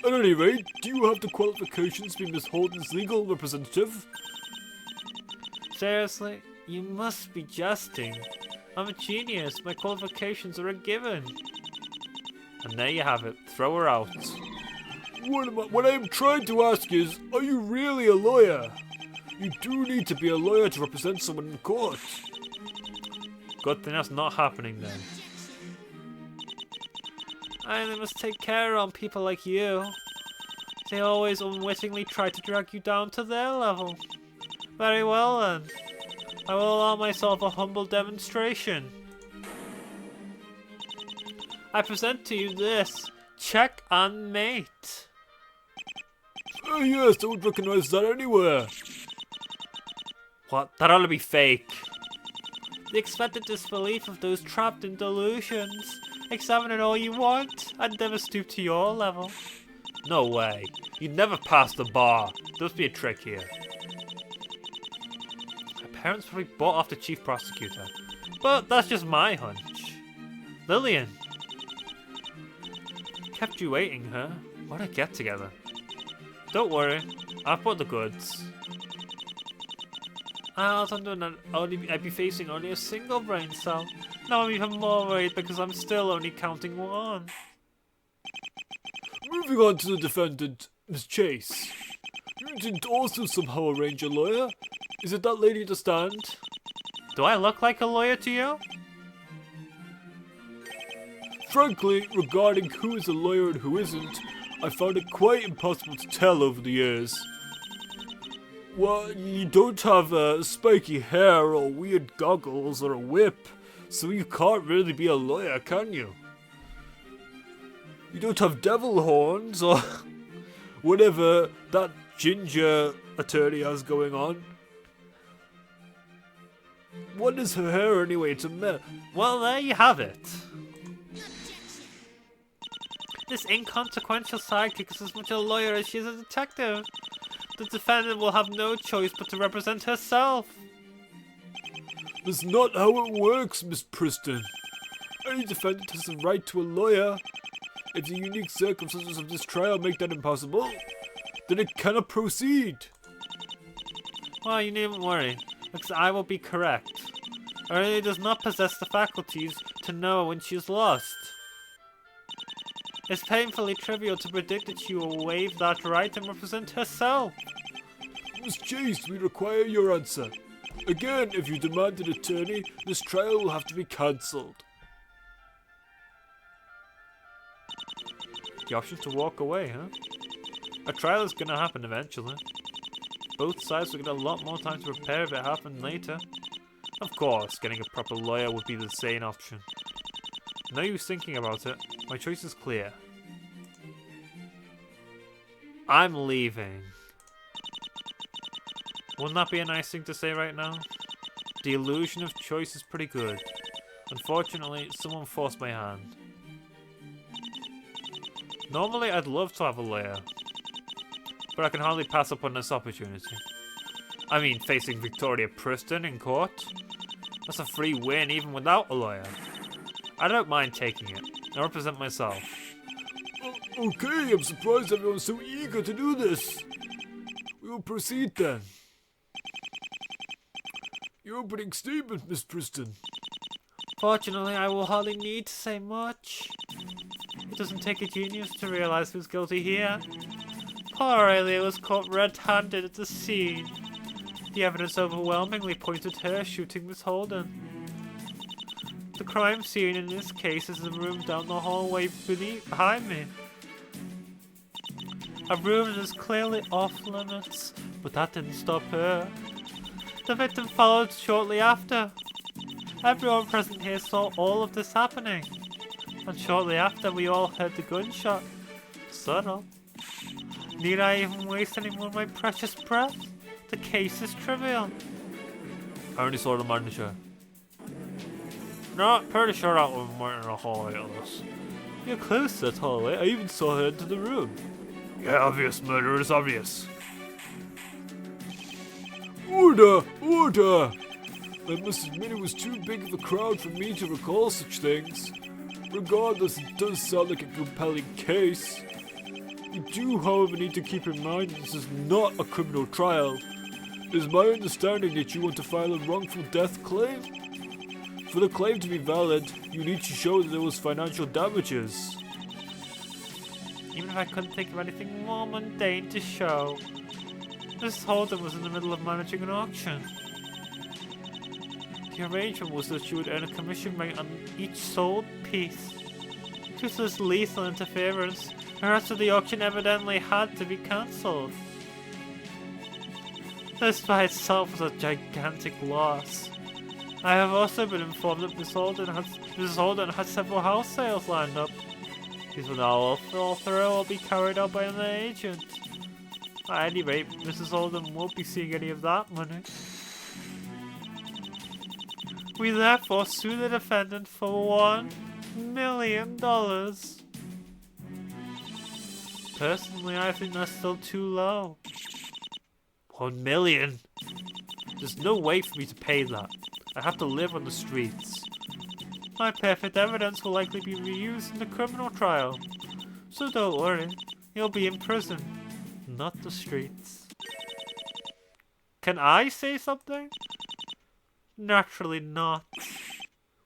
At any rate, do you have the qualifications to be Miss Holden's legal representative? Seriously? You must be jesting. I'm a genius, my qualifications are a given. And there you have it, throw her out. What I am trying to ask is, are you really a lawyer? You do need to be a lawyer to represent someone in court. Good thing that's not happening then. I only must take care on people like you. They always unwittingly try to drag you down to their level. Very well then. I will allow myself a humble demonstration. I present to you this check and mate. Oh yes, I would recognise that anywhere. What? That ought to be fake. The expected disbelief of those trapped in delusions. Examine it all you want. I'd never stoop to your level. No way. You'd never pass the bar. There must be a trick here. My parents probably bought off the chief prosecutor. But that's just my hunch.— kept you waiting, huh? What a get-together. Don't worry, I've bought the goods. I was wondering that I'd be facing only a single brain cell. Now I'm even more worried because I'm still only counting one. Moving on to the defendant, Miss Chase. You didn't also somehow arrange a lawyer? Is it that lady at the stand? Do I look like a lawyer to you? Frankly, regarding who is a lawyer and who isn't, I found it quite impossible to tell over the years. Well, you don't have spiky hair or weird goggles or a whip, so you can't really be a lawyer, can you? You don't have devil horns or whatever that ginger attorney has going on. What is her hair anyway? It's a mess. Well, there you have it. This inconsequential sidekick is as much a lawyer as she is a detective. The defendant will have no choice but to represent herself. That's not how it works, Miss Preston. Any defendant has the right to a lawyer. If the unique circumstances of this trial make that impossible, then it cannot proceed. Well, you needn't worry, because I will be correct. Aurelia does not possess the faculties to know when she is lost. It's painfully trivial to predict that she will waive that right and represent herself. Miss Chase, we require your answer. Again, if you demand an attorney, this trial will have to be cancelled. The option to walk away, huh? A trial is gonna happen eventually. Both sides will get a lot more time to prepare if it happened later. Of course, getting a proper lawyer would be the sane option. No use thinking about it. My choice is clear. I'm leaving. Wouldn't that be a nice thing to say right now? The illusion of choice is pretty good. Unfortunately, someone forced my hand. Normally, I'd love to have a lawyer, but I can hardly pass up on this opportunity. I mean, facing Victoria Preston in court? That's a free win even without a lawyer. I don't mind taking it. I represent myself. Okay, I'm surprised everyone's so eager to do this. We will proceed then. Your opening statement, Miss Preston. Fortunately, I will hardly need to say much. It doesn't take a genius to realize who's guilty here. Poor Aurelia was caught red-handed at the scene. The evidence overwhelmingly pointed to her shooting Miss Holden. The crime scene in this case is the room down the hallway behind me. A room that is clearly off limits, but that didn't stop her. The victim followed shortly after. Everyone present here saw all of this happening. And shortly after, we all heard the gunshot. Subtle. Need I even waste any more of my precious breath? The case is trivial. I only saw the manager. No, pretty sure that woman went in the hallway on us. You're close to that hallway. I even saw her into the room. Yeah, obvious murder is obvious. Order! Order! I must admit it was too big of a crowd for me to recall such things. Regardless, it does sound like a compelling case. We do, however, need to keep in mind that this is not a criminal trial. It is my understanding that you want to file a wrongful death claim? For the claim to be valid, you need to show that there was financial damages. Even if I couldn't think of anything more mundane to show. Mrs. Holden was in the middle of managing an auction. The arrangement was that she would earn a commission rate on each sold piece. Due to this lethal interference, the rest of the auction evidently had to be cancelled. This by itself was a gigantic loss. I have also been informed that Mrs. Holden had several house sales lined up. These will now all fall through or be carried out by an agent. At any rate, Mrs. Holden won't be seeing any of that money. We therefore sue the defendant for $1 million. Personally, I think that's still too low. 1 million? There's no way for me to pay that. I have to live on the streets. My perfect evidence will likely be reused in the criminal trial. So don't worry, you'll be in prison. not the streets. Can I say something? Naturally not.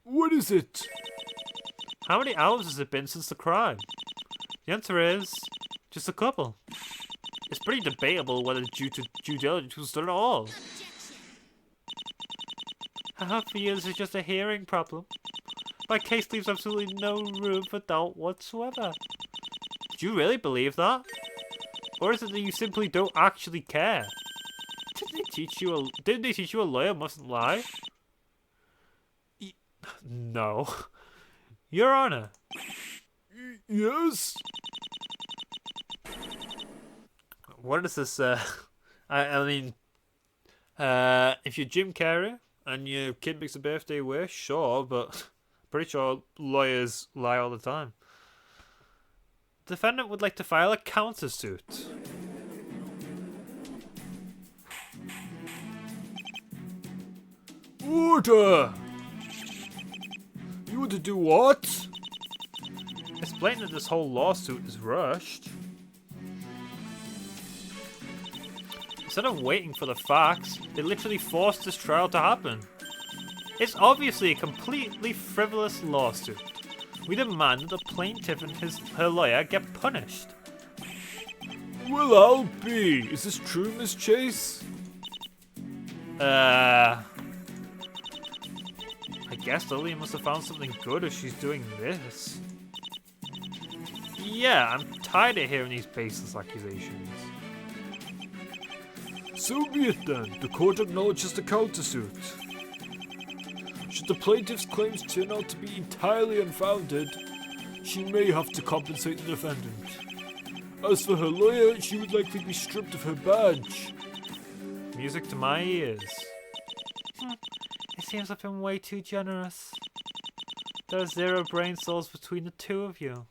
What is it? How many hours has it been since the crime? The answer is just a couple. It's pretty debatable whether due to due diligence was done at all. I hope for you this is just a hearing problem. My case leaves absolutely no room for doubt whatsoever. Do you really believe that? Or is it that you simply don't actually care? Didn't they teach you a lawyer mustn't lie? No. Your Honor. Yes? What is this, I mean, if you're Jim Carrey and your kid makes a birthday wish, sure, but pretty sure lawyers lie all the time. The defendant would like to file a countersuit. Order! You want to do what? Explain that this whole lawsuit is rushed. Instead of waiting for the facts, they literally forced this trial to happen. It's obviously a completely frivolous lawsuit. We demand that the plaintiff and her lawyer get punished. Well, I'll be. Is this true, Miss Chase? I guess Lily must have found something good if she's doing this. Yeah, I'm tired of hearing these baseless accusations. So be it then. The court acknowledges the countersuit. Should the plaintiff's claims turn out to be entirely unfounded, she may have to compensate the defendant. As for her lawyer, she would likely be stripped of her badge. Music to my ears. It seems I've been way too generous. There are 0 brain cells between the two of you.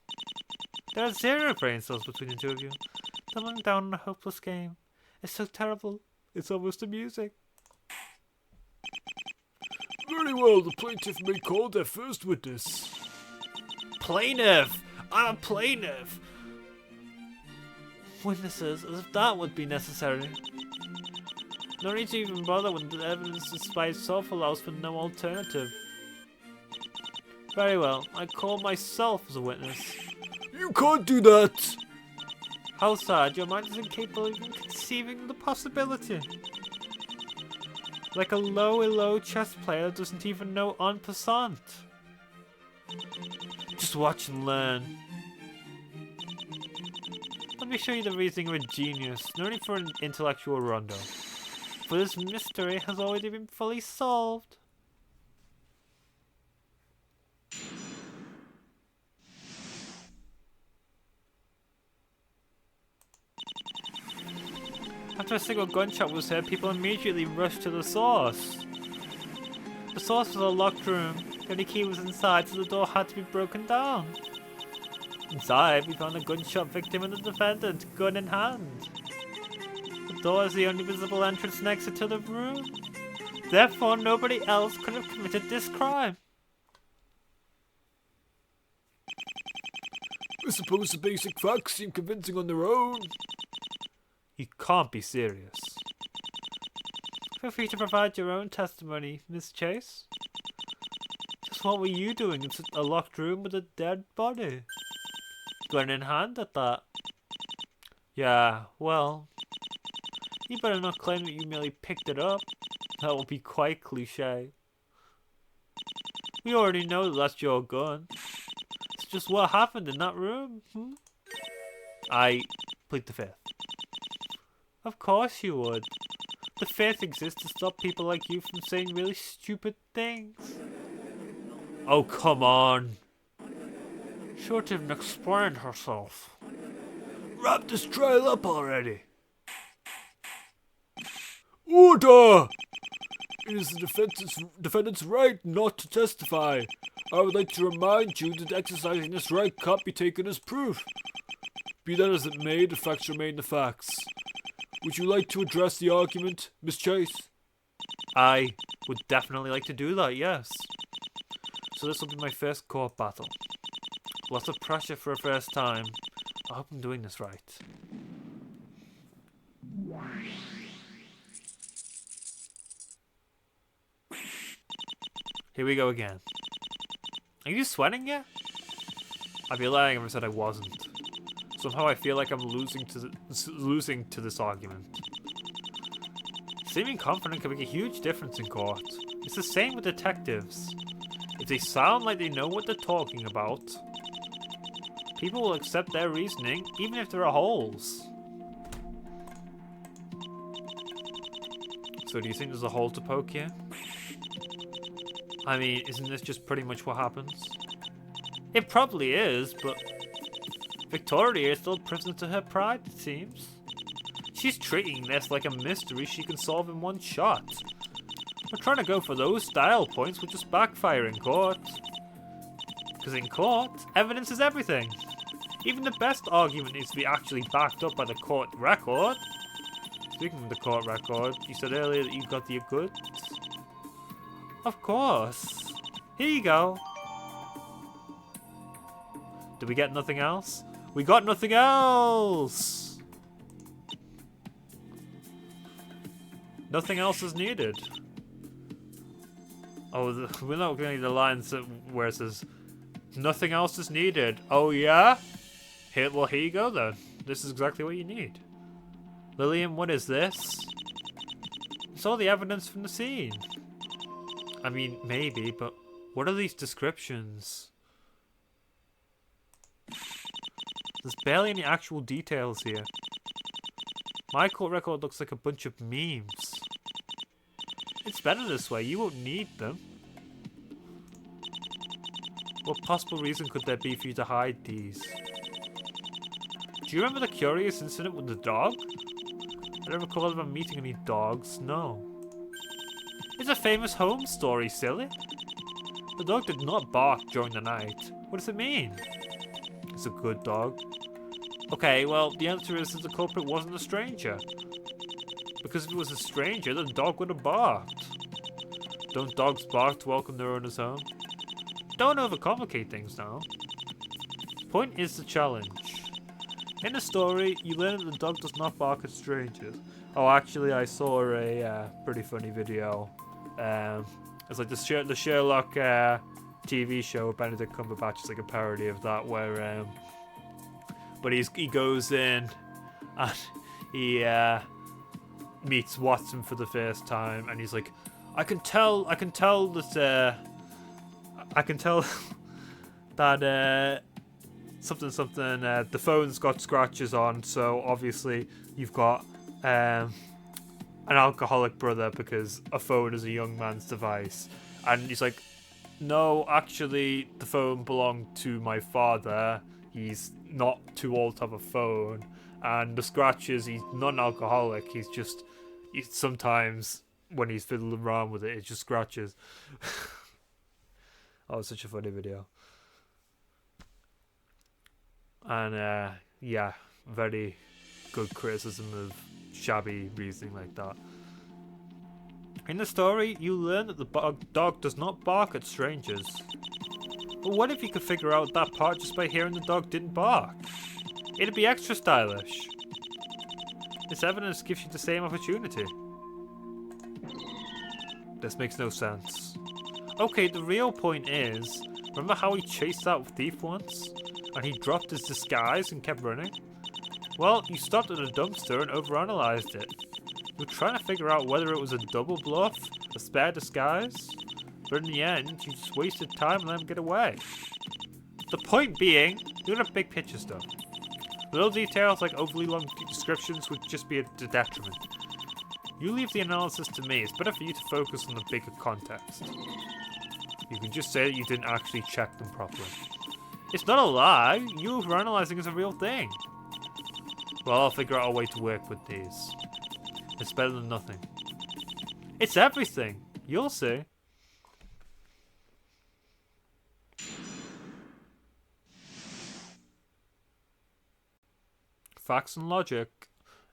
Doubling down on a hopeless game. It's so terrible, it's almost amusing. Very well, the plaintiff may call their first witness. Plaintiff! I'm a plaintiff! Witnesses, as if that would be necessary. No need to even bother when the evidence by itself allows for no alternative. Very well, I call myself as a witness. You can't do that! How sad, your mind is incapable of even conceiving the possibility. Like a low chess player that doesn't even know en passant. Just watch and learn. Let me show you the reasoning of a genius, no need for an intellectual rondo. For this mystery has already been fully solved. After a single gunshot was heard, people immediately rushed to the source. The source was a locked room. The only key was inside, so the door had to be broken down. Inside, we found a gunshot victim and the defendant, gun in hand. The door is the only visible entrance and exit to the room. Therefore, nobody else could have committed this crime. I suppose the basic facts seem convincing on their own. You can't be serious. Feel free to provide your own testimony, Miss Chase. Just what were you doing in a locked room with a dead body? Gun in hand at that. Yeah, well, you better not claim that you merely picked it up. That will be quite cliche. We already know that that's your gun. It's just what happened in that room. I plead the fifth. Of course you would. The fifth exists to stop people like you from saying really stupid things. Oh, come on. Should have explained herself. Wrap this trial up already. Order! It is the defendant's right not to testify. I would like to remind you that exercising this right can't be taken as proof. Be that as it may, the facts remain the facts. Would you like to address the argument, Miss Chase? I would definitely like to do that, yes. So this will be my first court battle. Lots of pressure for a first time. I hope I'm doing this right. Here we go again. Are you sweating yet? I'd be lying if I said I wasn't. Somehow I feel like I'm losing to this argument. Seeming confident can make a huge difference in court. It's the same with detectives. If they sound like they know what they're talking about, people will accept their reasoning even if there are holes. So do you think there's a hole to poke here? I mean, isn't this just pretty much what happens? It probably is, but Victoria is still a prisoner to her pride, it seems. She's treating this like a mystery she can solve in one shot. But trying to go for those style points would just backfire in court. Because in court, evidence is everything. Even the best argument needs to be actually backed up by the court record. Speaking of the court record, you said earlier that you got the goods? Of course. Here you go. Did we get nothing else? We got nothing else! Nothing else is needed. Oh, we're not going to need the lines where it says, nothing else is needed. Oh, yeah? Well, here you go, then. This is exactly what you need. Lillian, what is this? It's all the evidence from the scene. I mean, maybe, but what are these descriptions? There's barely any actual details here. My court record looks like a bunch of memes. It's better this way, you won't need them. What possible reason could there be for you to hide these? Do you remember the curious incident with the dog? I don't recall ever meeting any dogs, no. It's a famous home story, silly. The dog did not bark during the night. What does it mean? It's a good dog. Okay, well, the answer is that the culprit wasn't a stranger. Because if it was a stranger, the dog would have barked. Don't dogs bark to welcome their owners home? Don't overcomplicate things now. Point is the challenge. In the story, you learn that the dog does not bark at strangers. Oh, actually, I saw a pretty funny video. It's like the Sherlock TV show. Benedict Cumberbatch is like a parody of that, where but he goes in and he meets Watson for the first time, and he's like, I can tell that something the phone's got scratches on, so obviously you've got an alcoholic brother because a phone is a young man's device. And he's like, no, actually the phone belonged to my father. He's not too old to have a phone. And the scratches, he's not an alcoholic. He's sometimes when he's fiddling around with it just scratches. Oh, it's such a funny video. And yeah, very good criticism of shabby reasoning like that. In the story, you learn that the dog does not bark at strangers. But what if you could figure out that part just by hearing the dog didn't bark? It'd be extra stylish. This evidence gives you the same opportunity. This makes no sense. Okay, the real point is, remember how he chased that thief once? And he dropped his disguise and kept running? Well, you stopped at a dumpster and overanalyzed it. You were trying to figure out whether it was a double bluff, a spare disguise, but in the end, you just wasted time and let him get away. The point being, doing a big picture stuff. Little details like overly long descriptions would just be a detriment. You leave the analysis to me. It's better for you to focus on the bigger context. You can just say that you didn't actually check them properly. It's not a lie. You overanalyzing is a real thing. Well, I'll figure out a way to work with these. It's better than nothing. It's everything. You'll see. Facts and logic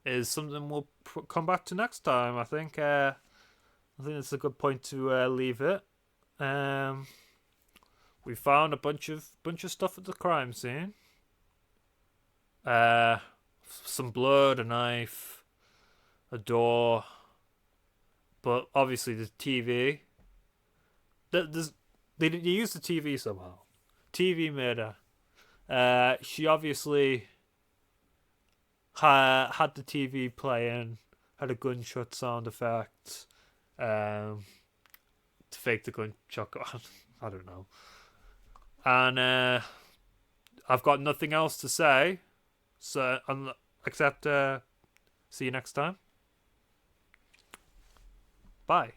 is something we'll come back to next time. I think it's a good point to leave it. We found a bunch of stuff at the crime scene. Some blood, a knife, a door, but obviously the TV. They used the TV somehow. TV made her. She obviously had the TV playing, had a gunshot sound effect, to fake the gunshot. I don't know. And I've got nothing else to say, so except see you next time. Bye.